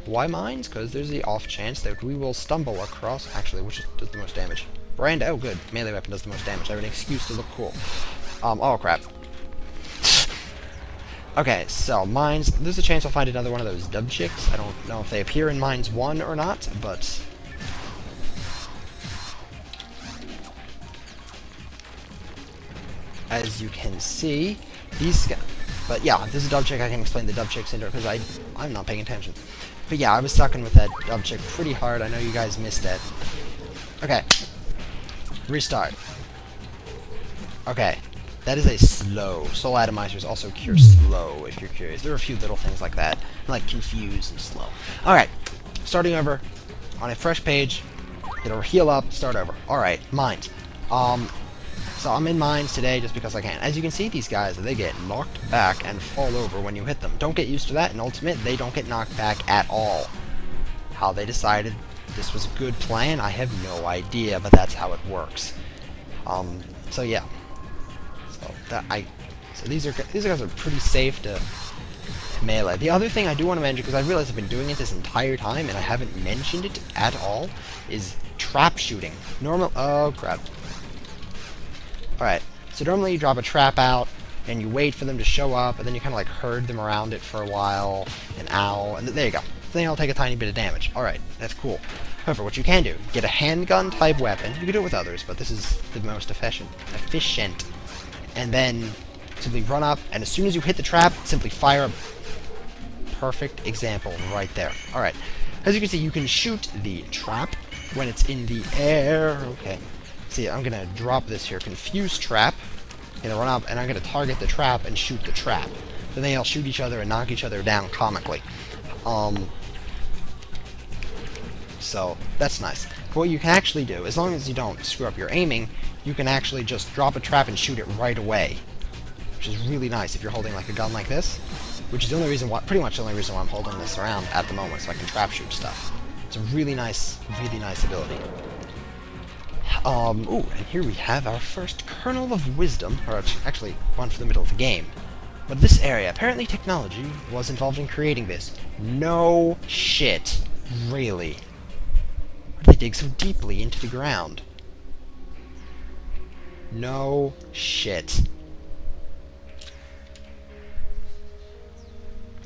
Why mines? Because there's the off chance that we will stumble across... Actually, which does the most damage? Brand... Oh, good. Melee weapon does the most damage. I have an excuse to look cool. Oh, crap. Okay, so mines... There's a chance I'll find another one of those dub chicks. I don't know if they appear in Mines 1 or not, but... as you can see, these guys... But yeah, this is a dub chick. I can explain the dub chicks into it, because I'm not paying attention. But yeah, I was sucking with that dub chick pretty hard. I know you guys missed it. Okay. Restart. Okay. That is a slow. Soul Atomizers also cure slow, if you're curious. There are a few little things like that. Like confused and slow. Alright. Starting over. On a fresh page. It'll heal up. Start over. Alright. Mines. So I'm in mines today just because I can. As you can see, these guys, they get knocked back and fall over when you hit them. Don't get used to that. In Ultimate, they don't get knocked back at all. How they decided this was a good plan, I have no idea, but that's how it works. So yeah. So these guys are pretty safe to melee. The other thing I do want to mention, because I realize I've been doing it this entire time and I haven't mentioned it at all, is trap shooting. Oh crap. Alright, so normally you drop a trap out, and you wait for them to show up, and then you kind of like herd them around it for a while, and ow, and there you go. Then they'll take a tiny bit of damage. Alright, that's cool. However, what you can do, get a handgun type weapon. You can do it with others, but this is the most efficient. And then simply run up, and as soon as you hit the trap, simply fire a perfect example right there. Alright, as you can see, you can shoot the trap when it's in the air. Okay. See, I'm gonna drop this here. Confuse trap. I'm gonna run up and I'm gonna target the trap and shoot the trap. Then they all shoot each other and knock each other down comically. So that's nice. But what you can actually do, as long as you don't screw up your aiming, you can actually just drop a trap and shoot it right away, which is really nice if you're holding like a gun like this. Which is the only reason why, pretty much the only reason why I'm holding this around at the moment, so I can trap shoot stuff. It's a really nice ability. Ooh, and here we have our first kernel of wisdom, or actually one for the middle of the game. But this area, apparently technology was involved in creating this. No shit. Really. Why do they dig so deeply into the ground? No shit.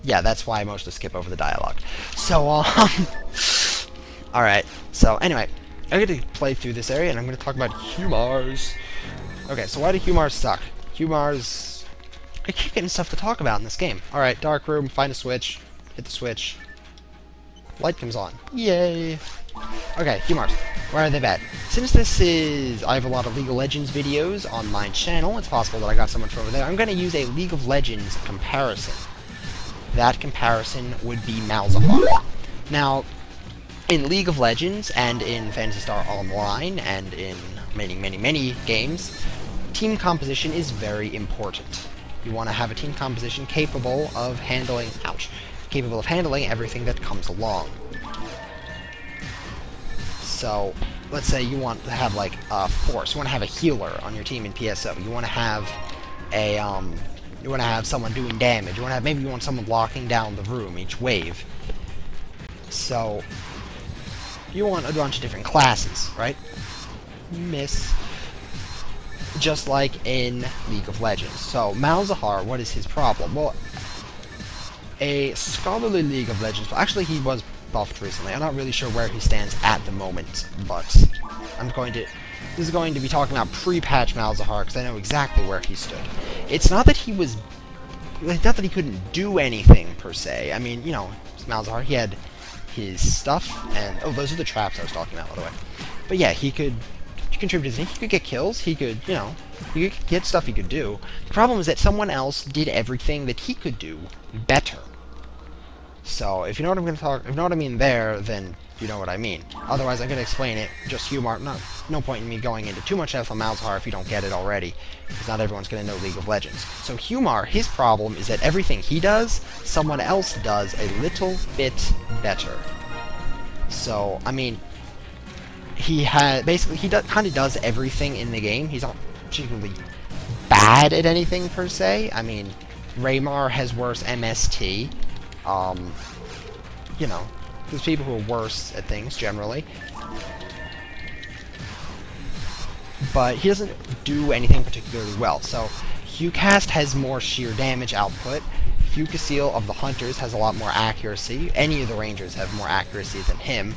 Yeah, that's why I mostly skip over the dialogue. So, alright, so anyway. I'm going to play through this area, and I'm going to talk about HUmars. Okay, so why do HUmars suck? HUmars... I keep getting stuff to talk about in this game. Alright, dark room, find a switch, hit the switch. Light comes on. Yay! Okay, HUmars. Why are they bad? Since this is... I have a lot of League of Legends videos on my channel. It's possible that I got someone from over there. I'm going to use a League of Legends comparison. That comparison would be Malzahar. Now... in League of Legends, and in Phantasy Star Online, and in many games, team composition is very important. You want to have a team composition capable of handling... capable of handling everything that comes along. So, let's say you want to have, like, a force. You want to have a healer on your team in PSO. You want to have a, you want to have someone doing damage. You want to have... maybe you want someone blocking down the room each wave. So... you want a bunch of different classes, right? Miss. Just like in League of Legends. So, Malzahar, what is his problem? Well, a scholarly League of Legends... actually, he was buffed recently. I'm not really sure where he stands at the moment, but this is going to be talking about pre-patch Malzahar, because I know exactly where he stood. It's not that he was... it's not that he couldn't do anything, per se. I mean, you know, Malzahar, he had... his stuff, and oh, those are the traps I was talking about, by the way. But yeah, he could contribute. He could get kills. He could, you know, he could get stuff he could do. The problem is that someone else did everything that he could do better. So if you know what I'm going to talk, if you know what I mean there, then you know what I mean. Otherwise, I'm going to explain it. Just HUmar. No point in me going into too much depth on Malzahar if you don't get it already, because not everyone's going to know League of Legends. So HUmar, his problem is that everything he does, someone else does a little bit better. So, I mean, basically, he kind of does everything in the game. He's not particularly bad at anything, per se. I mean, Raymar has worse MST. You know, There's people who are worse at things, generally. But he doesn't do anything particularly well. So, HUcast has more sheer damage output. HUcaseel of the Hunters has a lot more accuracy. Any of the Rangers have more accuracy than him.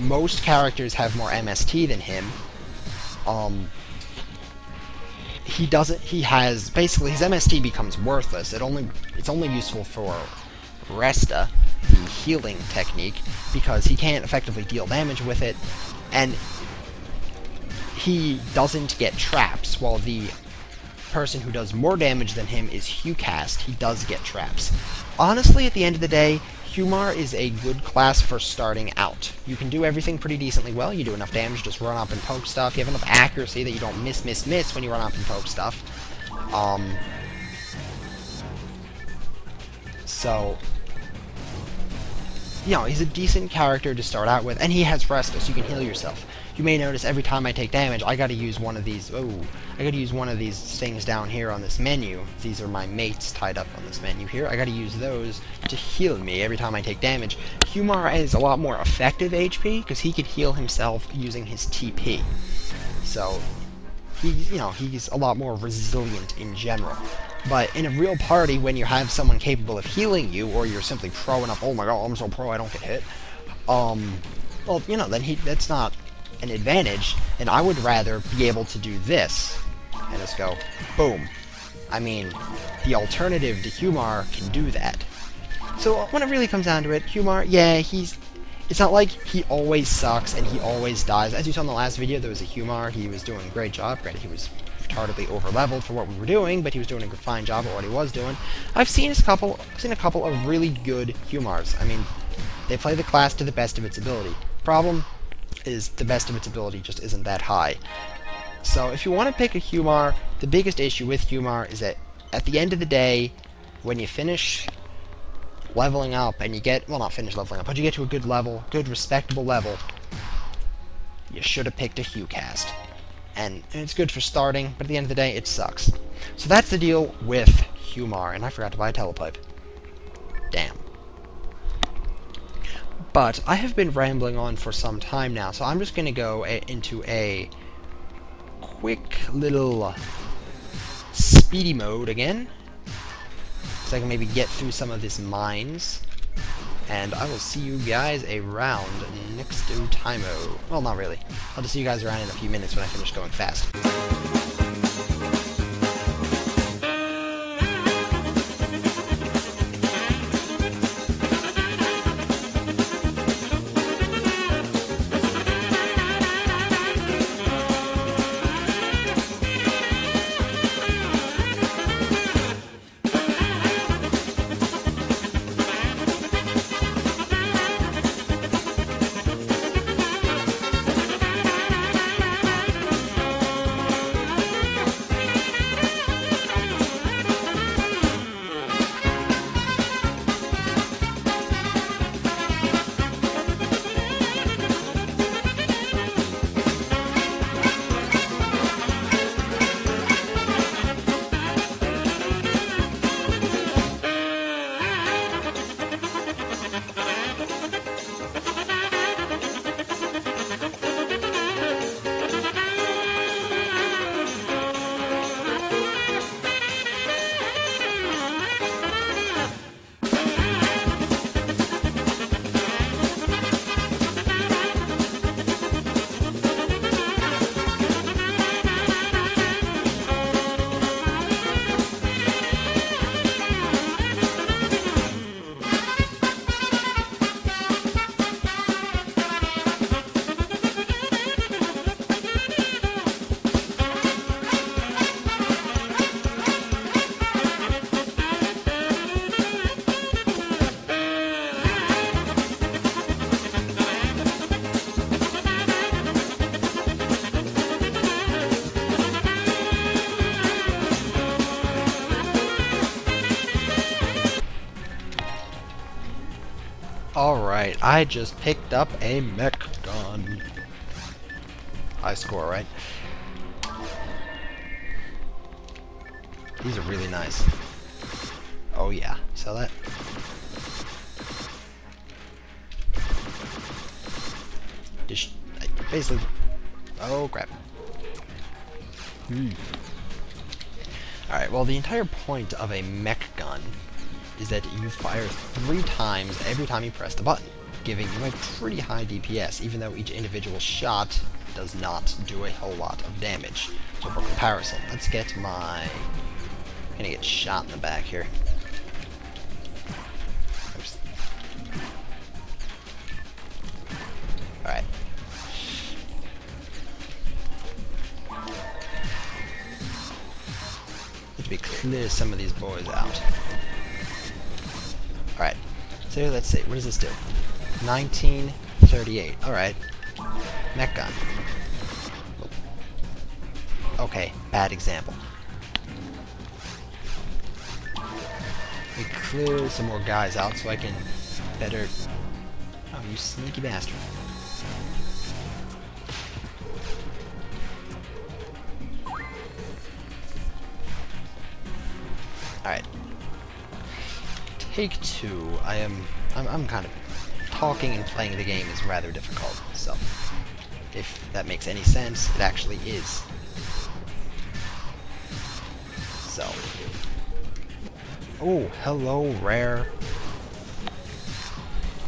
Most characters have more MST than him. He has, basically, his MST becomes worthless. It's only useful for Resta, the healing technique, because he can't effectively deal damage with it, and he doesn't get traps, while the person who does more damage than him is HUcast. He does get traps. Honestly, at the end of the day, HUmar is a good class for starting out. You can do everything pretty decently well. You do enough damage, just run up and poke stuff. You have enough accuracy that you don't miss when you run up and poke stuff. So, you know, he's a decent character to start out with, and he has Resta, so you can heal yourself. You may notice every time I take damage, I gotta use one of these, I gotta use one of these things down here on this menu. These are my mates tied up on this menu here. I gotta use those to heal me every time I take damage. HUmar is a lot more effective HP, because he could heal himself using his TP. So, he's a lot more resilient in general. But in a real party, when you have someone capable of healing you, or you're simply pro enough, oh my god, I'm so pro I don't get hit, well, then that's not an advantage, and I would rather be able to do this, and just go, boom. I mean, the alternative to HUmar can do that. So when it really comes down to it, HUmar, yeah, it's not like he always sucks and he always dies. As you saw in the last video, there was a HUmar, he was doing a great job. Granted, he was retardedly over-leveled for what we were doing, but he was doing a fine job at what he was doing. I've seen a couple of really good HUmars. I mean, they play the class to the best of its ability. Problem is, the best of its ability just isn't that high. So if you want to pick a HUmar, the biggest issue with HUmar is that at the end of the day, when you finish leveling up and you get, well, not finish leveling up, but you get to a good level, good respectable level, you should have picked a HUcast. And it's good for starting, but at the end of the day, it sucks. So that's the deal with HUmar, and I forgot to buy a telepipe. Damn. But I have been rambling on for some time now, so I'm just going to go into a quick little speedy mode again, so I can maybe get through some of these mines, and I will see you guys around next time-o. Well, not really. I'll just see you guys around in a few minutes when I finish going fast. Alright, I just picked up a mech gun. High score, right? These are really nice. Oh yeah, sell that. Just basically. Oh crap. Alright, well, the entire point of a mech gun is that you fire 3 times every time you press the button, giving you a pretty high DPS, even though each individual shot does not do a whole lot of damage. So for comparison, let's get my... I'm gonna get shot in the back here. Oops. Alright. Let me clear some of these boys out. Alright. So let's see, what does this do? 1938. Alright. Mech gun. Okay, bad example. Let me clear some more guys out so I can better... Oh, you sneaky bastard. Alright. Take 2. I'm kind of... Talking and playing the game is rather difficult, so... If that makes any sense, it actually is. So. Oh, hello, rare.